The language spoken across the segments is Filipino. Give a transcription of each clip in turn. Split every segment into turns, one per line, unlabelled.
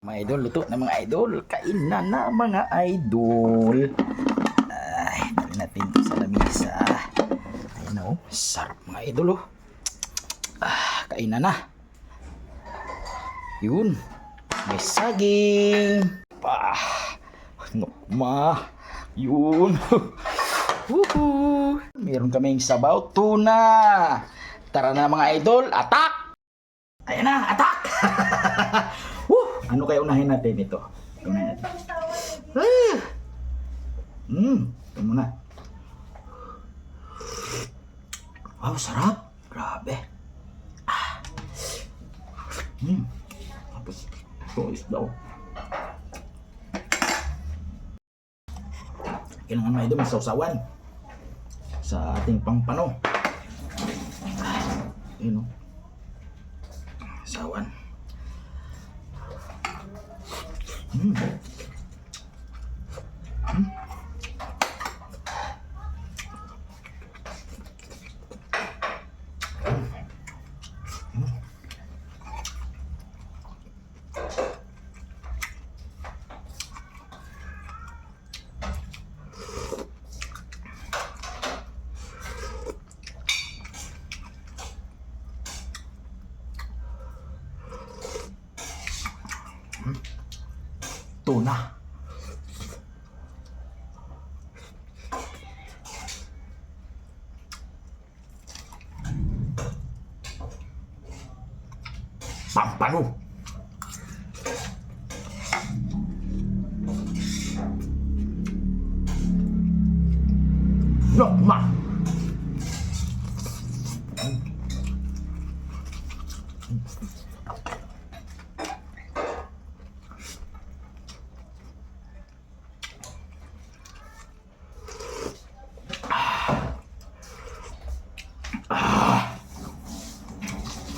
Mga idol, luto na mga idol. Kainan na mga idol. Ay, dali natin ito sa lamisa. Ayun o, sarap mga idol oh. Kainan na. Yun. May saging. Yun. Meron kaming sabaw tuna. Tara na mga idol, attack! Ayan na, attack! Ano kaya unahin natin ito? Unahin natin. Ito muna. Wow, sarap. Grabe. Tapos, ito isda oh. Kailangan mga idol, masawsawan sa ating pangpano. Yun o. Sawan. Tuna. Pampano. Lokma.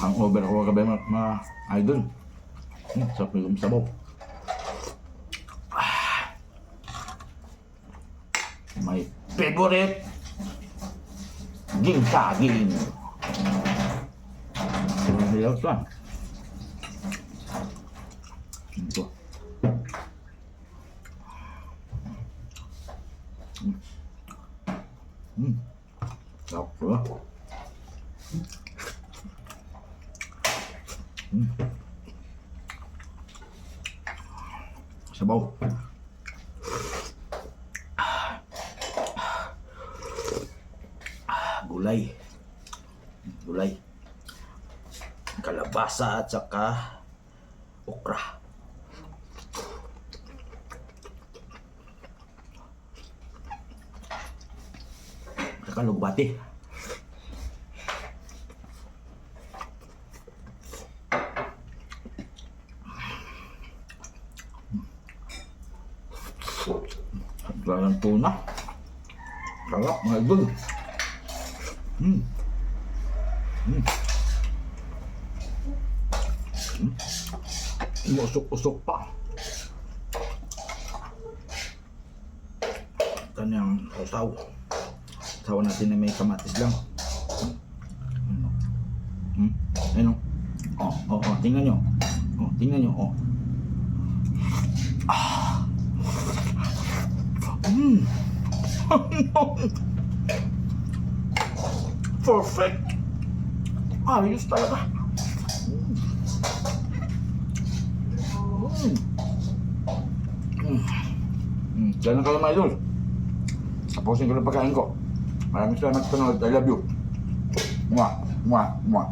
Hangover ako kagabi mga idol. Sarap yung sabaw. My favorite saging. Hilaw ito ah. Ito. Sarap ito ah. Sabaw. Gulay. Gulay. Kalabasa at saka okra. Kalugbati. Galang tuna. Sarap mga idol. Usok-usok pa. Kanyang usaw. Usawan natin na may kamatis lang. Ayun o. Tingnan nyo. Tingnan nyo. Perfect. Ayos talaga. Diyan lang kayo mga idol. Tapusin ko na pagkain ko. Maraming salamat sa panood. I love you. Mwah.